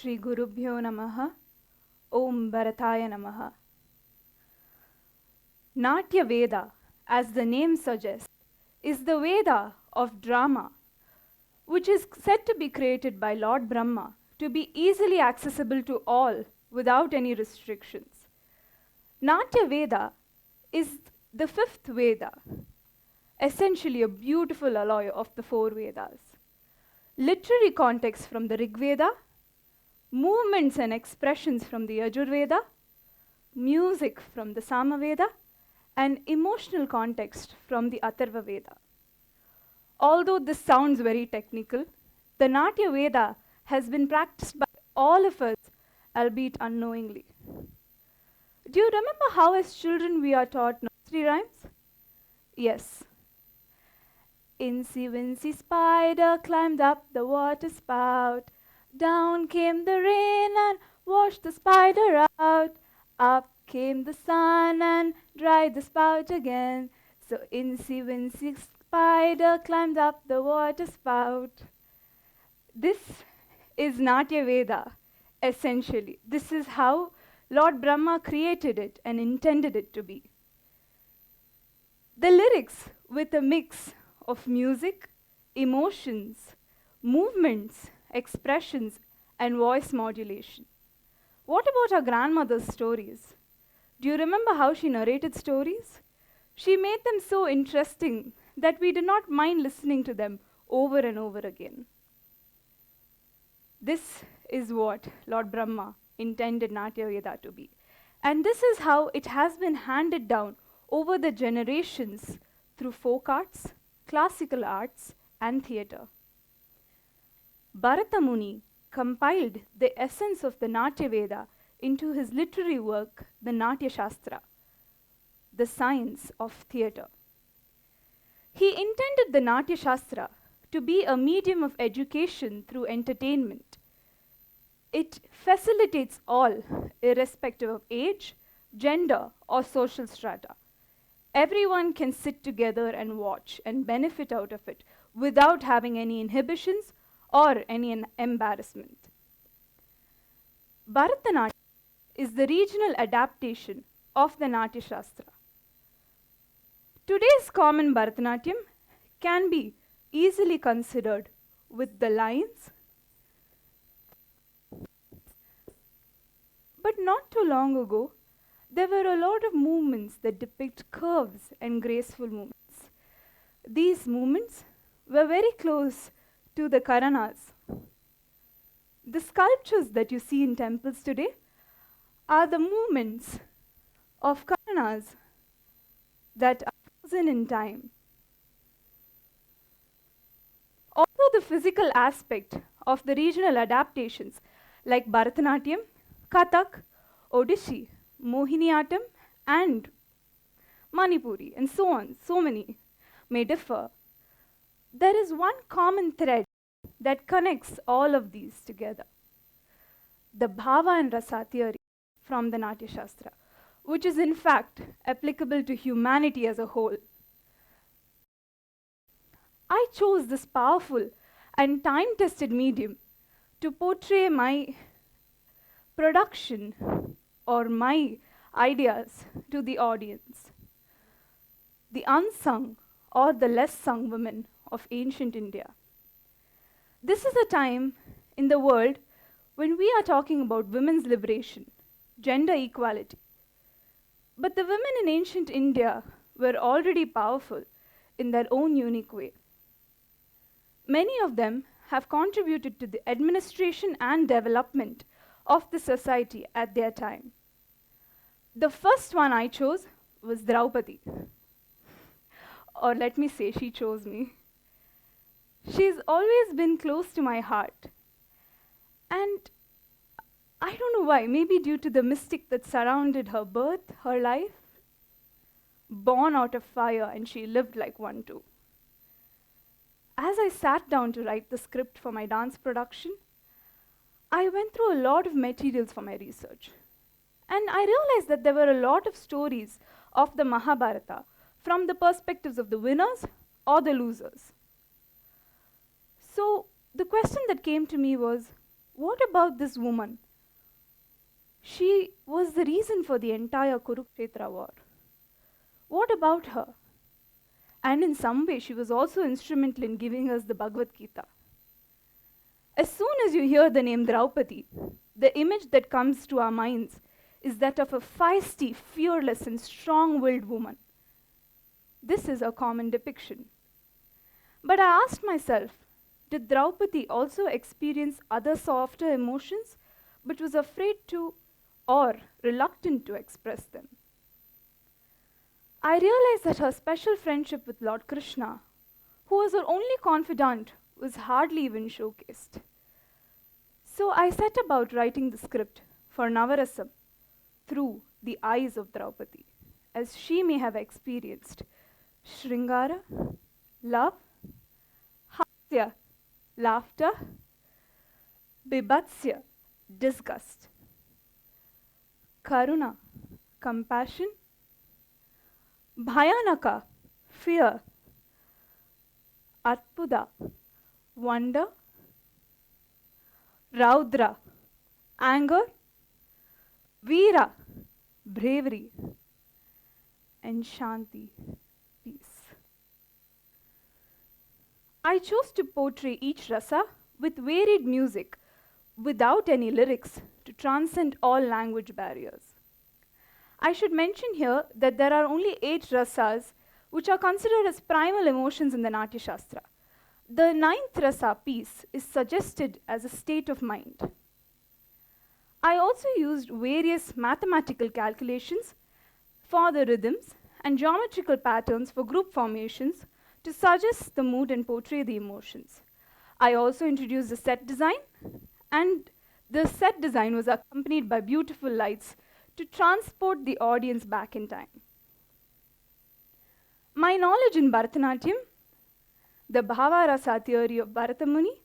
Shri Gurubhyo Namaha. Om Bharataya Namaha. Natyaveda, as the name suggests, is the Veda of drama, which is said to be created by Lord Brahma to be easily accessible to all without any restrictions. Natyaveda is the fifth Veda, essentially a beautiful alloy of the four Vedas. Literary context from the Rig Veda, movements and expressions from the Yajurveda, music from the Samaveda, and emotional context from the Atharva Veda. Although this sounds very technical, the Natyaveda has been practiced by all of us, albeit unknowingly. Do you remember how as children we are taught nursery rhymes? Yes. Incy Wincy Spider climbed up the water spout. Down came the rain and washed the spider out. Up came the sun and dried the spout again. So Incy Wincy Spider climbed up the water spout. This is Natyaveda, essentially. This is how Lord Brahma created it and intended it to be. The lyrics, with a mix of music, emotions, movements, expressions, and voice modulation. What about our grandmother's stories? Do you remember how she narrated stories? She made them so interesting that we did not mind listening to them over and over again. This is what Lord Brahma intended Natyaveda to be. And this is how it has been handed down over the generations through folk arts, classical arts, and theatre. Bharata Muni compiled the essence of the Natyaveda into his literary work, the Natya Shastra, the science of theatre. He intended the Natya Shastra to be a medium of education through entertainment. It facilitates all, irrespective of age, gender, or social strata. Everyone can sit together and watch and benefit out of it without having any inhibitions or any embarrassment. Bharatanatyam is the regional adaptation of the Natya Shastra. Today's common Bharatanatyam can be easily considered with the lines, but not too long ago, there were a lot of movements that depict curves and graceful movements. These movements were very close to the Karanas. The sculptures that you see in temples today are the movements of Karanas that are frozen in time. Although the physical aspect of the regional adaptations like Bharatanatyam, Kathak, Odissi, Mohiniyattam, and Manipuri, and so on, so many, may differ, there is one common thread that connects all of these together. The Bhava and Rasa theory from the Natya Shastra, which is in fact applicable to humanity as a whole. I chose this powerful and time-tested medium to portray my production or my ideas to the audience. The unsung or the less sung women of ancient India. This is a time in the world when we are talking about women's liberation, gender equality. But the women in ancient India were already powerful in their own unique way. Many of them have contributed to the administration and development of the society at their time. The first one I chose was Draupadi. Or let me say, she chose me. She's always been close to my heart. And I don't know why, maybe due to the mystic that surrounded her birth, her life. Born out of fire, and she lived like one too. As I sat down to write the script for my dance production, I went through a lot of materials for my research. And I realized that there were a lot of stories of the Mahabharata from the perspectives of the winners or the losers. So the question that came to me was, What about this woman? She was the reason for the entire Kurukshetra war. What about her? And in some way, she was also instrumental in giving us the Bhagavad Gita. As soon as you hear the name Draupadi, the image that comes to our minds is that of a feisty, fearless, and strong willed woman. This is a common depiction. But I asked myself, did Draupadi also experience other softer emotions but was afraid to or reluctant to express them? I realized that her special friendship with Lord Krishna, who was her only confidant, was hardly even showcased. So I set about writing the script for Navarasam through the eyes of Draupadi, as she may have experienced Shringara, love, Hasya, laughter, Bibhatsya, disgust, Karuna, compassion, Bhayanaka, fear, Atpuda, wonder, Raudra, anger, Veera, bravery, and Shanti, peace. I chose to portray each rasa with varied music, without any lyrics, to transcend all language barriers. I should mention here that there are only 8 rasas which are considered as primal emotions in the Natya Shastra. The 9th rasa, peace, is suggested as a state of mind. I also used various mathematical calculations for the rhythms and geometrical patterns for group formations to suggest the mood and portray the emotions. I also introduced the set design, and the set design was accompanied by beautiful lights to transport the audience back in time. My knowledge in Bharatanatyam, the Bhava Rasa theory of Bharata Muni,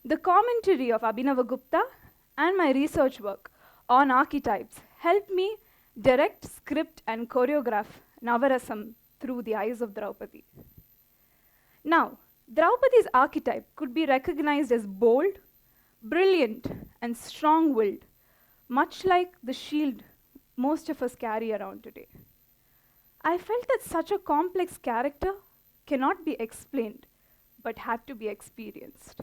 the commentary of Abhinavagupta, and my research work on archetypes helped me direct, script, and choreograph Navarasam through the eyes of Draupadi. Now, Draupadi's archetype could be recognized as bold, brilliant, and strong-willed, much like the shield most of us carry around today. I felt that such a complex character cannot be explained, but had to be experienced.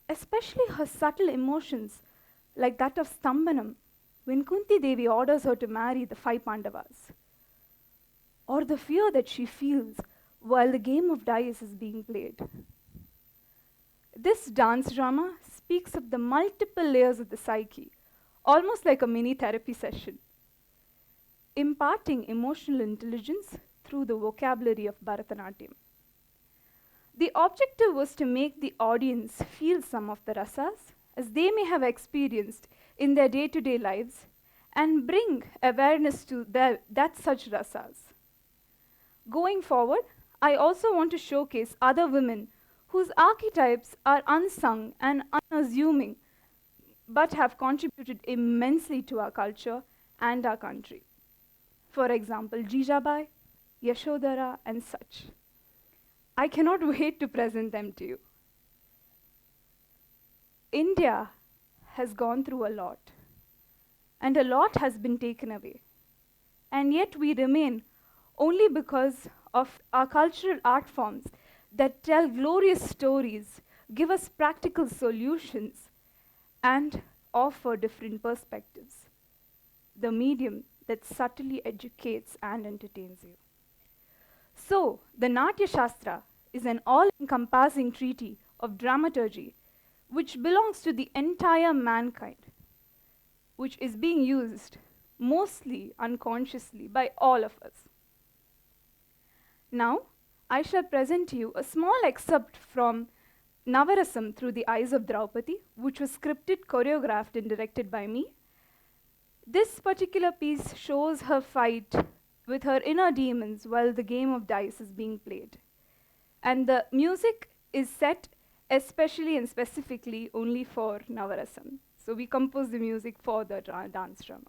Especially her subtle emotions, like that of Stambanam, when Kunti Devi orders her to marry the 5 Pandavas, or the fear that she feels while the game of dice is being played. This dance drama speaks of the multiple layers of the psyche, almost like a mini therapy session, imparting emotional intelligence through the vocabulary of Bharatanatyam. The objective was to make the audience feel some of the rasas as they may have experienced in their day-to-day lives and bring awareness to that such rasas. Going forward, I also want to showcase other women whose archetypes are unsung and unassuming but have contributed immensely to our culture and our country. For example, Jijabai, Yashodhara, and such. I cannot wait to present them to you. India has gone through a lot, and a lot has been taken away. And yet we remain only because of our cultural art forms that tell glorious stories, give us practical solutions, and offer different perspectives. The medium that subtly educates and entertains you. So, the Natya Shastra is an all-encompassing treaty of dramaturgy which belongs to the entire mankind, which is being used mostly unconsciously by all of us. Now, I shall present to you a small excerpt from Navarasam through the eyes of Draupadi, which was scripted, choreographed, and directed by me. This particular piece shows her fight with her inner demons while the game of dice is being played. And the music is set especially and specifically only for Navarasam. So we compose the music for the dance drama.